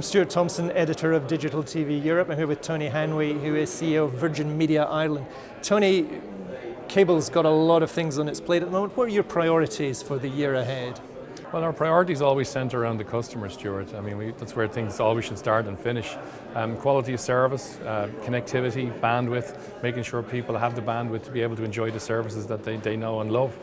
Stuart Thompson, editor of Digital TV Europe. I'm here with Tony Hanway, who is CEO of Virgin Media Ireland. Tony, cable's got a lot of things on its plate at the moment. What are your priorities for the year ahead? Well, our priorities always centre around the customer, Stuart. I mean, that's where things always should start and finish. Quality of service, connectivity, bandwidth, making sure people have the bandwidth to be able to enjoy the services that they know and love.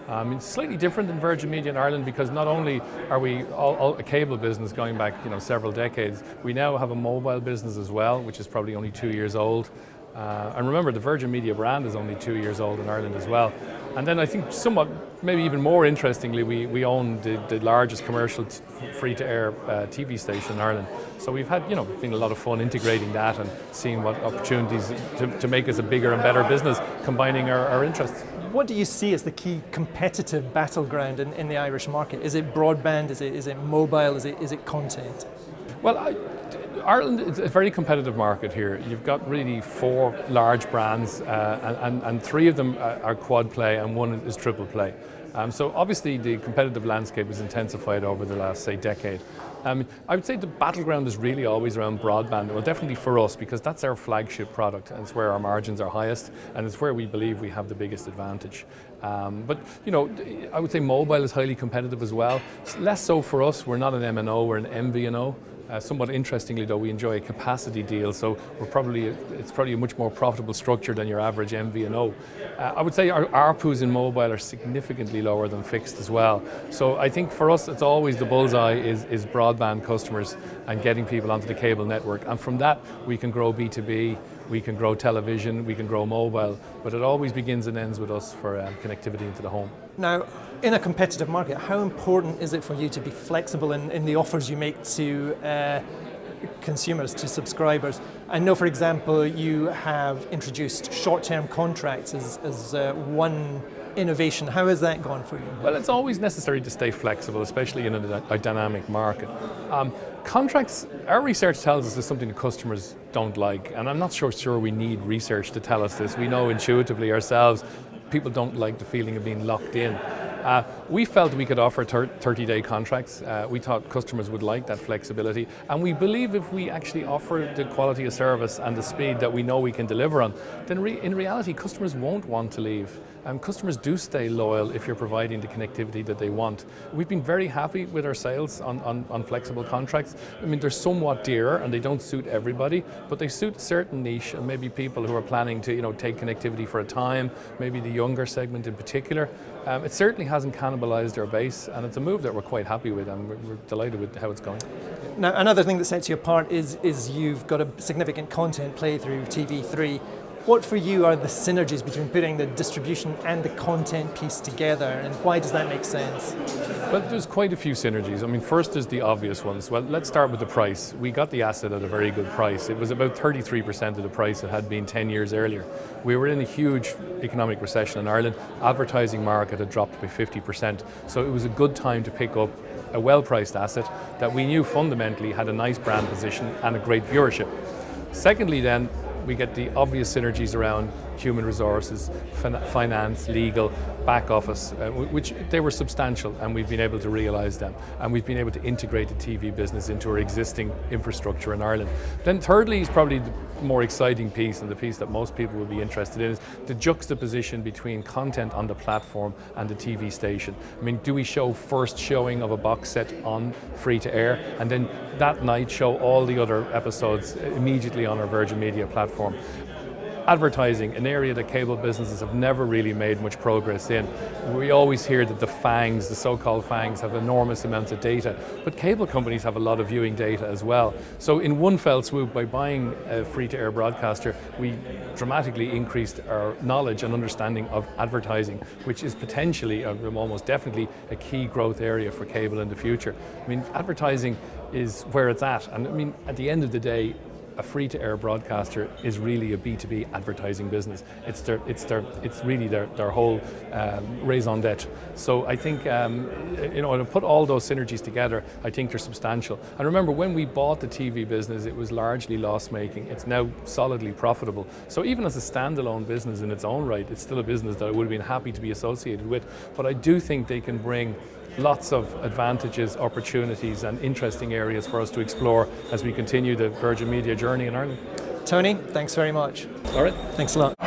It's slightly different in Virgin Media in Ireland because not only are we all a cable business going back several decades, we now have a mobile business as well, which is probably only 2 years old. And remember, the Virgin Media brand is only 2 years old in Ireland as well. And then I think somewhat, maybe even more interestingly, we own the largest commercial free-to-air TV station in Ireland. So we've had, been a lot of fun integrating that and seeing what opportunities to make us a bigger and better business, combining our interests. What do you see as the key competitive battleground in the Irish market? Is it broadband? Is it mobile? Is it content? Well, Ireland is a very competitive market here. You've got really 4 large brands and 3 of them are quad play and 1 is triple play. So obviously the competitive landscape has intensified over the last, say, decade. I would say the battleground is really always around broadband. Well, definitely for us, because that's our flagship product and it's where our margins are highest and it's where we believe we have the biggest advantage. But I would say mobile is highly competitive as well. Less so for us. We're not an MNO, we're an MVNO. Somewhat interestingly though, we enjoy a capacity deal, so it's probably a much more profitable structure than your average MVNO. I would say our ARPUs in mobile are significantly lower than fixed as well. So I think for us it's always the bullseye is broadband customers and getting people onto the cable network, and from that we can grow B2B, we can grow television, we can grow mobile, but it always begins and ends with us for connectivity into the home. Now, in a competitive market, how important is it for you to be flexible in the offers you make to consumers, to subscribers? I know, for example, you have introduced short-term contracts as one innovation. How has that gone for you? Well, it's always necessary to stay flexible, especially in a dynamic market. Contracts, our research tells us is something the customers don't like, and I'm not sure we need research to tell us this. We know intuitively ourselves, people don't like the feeling of being locked in. We felt we could offer 30-day contracts. We thought customers would like that flexibility, and we believe if we actually offer the quality of service and the speed that we know we can deliver on, then in reality customers won't want to leave. Customers do stay loyal if you're providing the connectivity that they want. We've been very happy with our sales on flexible contracts. I mean, they're somewhat dearer and they don't suit everybody, but they suit a certain niche and maybe people who are planning to take connectivity for a time, maybe the younger segment in particular. It certainly hasn't cannibalized our base, and it's a move that we're quite happy with, and we're delighted with how it's going. Now, another thing that sets you apart is you've got a significant content play through TV3. What for you are the synergies between putting the distribution and the content piece together, and why does that make sense? Well, there's quite a few synergies. I mean, first is the obvious ones. Well, let's start with the price. We got the asset at a very good price. It was about 33% of the price it had been 10 years earlier. We were in a huge economic recession in Ireland. Advertising market had dropped by 50%. So it was a good time to pick up a well-priced asset that we knew fundamentally had a nice brand position and a great viewership. Secondly then, we get the obvious synergies around human resources, finance, legal, back office, which they were substantial, and we've been able to realise them. And we've been able to integrate the TV business into our existing infrastructure in Ireland. Then thirdly is probably the more exciting piece, and the piece that most people will be interested in, is the juxtaposition between content on the platform and the TV station. I mean, do we show first showing of a box set on free to air, and then that night show all the other episodes immediately on our Virgin Media platform? Advertising, an area that cable businesses have never really made much progress in. We always hear that the FANGs, the so-called FANGs, have enormous amounts of data, but cable companies have a lot of viewing data as well. So in one fell swoop, by buying a free-to-air broadcaster, we dramatically increased our knowledge and understanding of advertising, which is potentially, almost definitely, a key growth area for cable in the future. I mean, advertising is where it's at, and I mean, at the end of the day, a free-to-air broadcaster is really a B2B advertising business. It's really their whole raison d'etre. So I think to put all those synergies together, I think they're substantial. And remember, when we bought the TV business, it was largely loss-making. It's now solidly profitable. So even as a standalone business in its own right, it's still a business that I would have been happy to be associated with. But I do think they can bring lots of advantages, opportunities and interesting areas for us to explore as we continue the Virgin Media journey in Ireland. Tony, thanks very much. All right. Thanks a lot.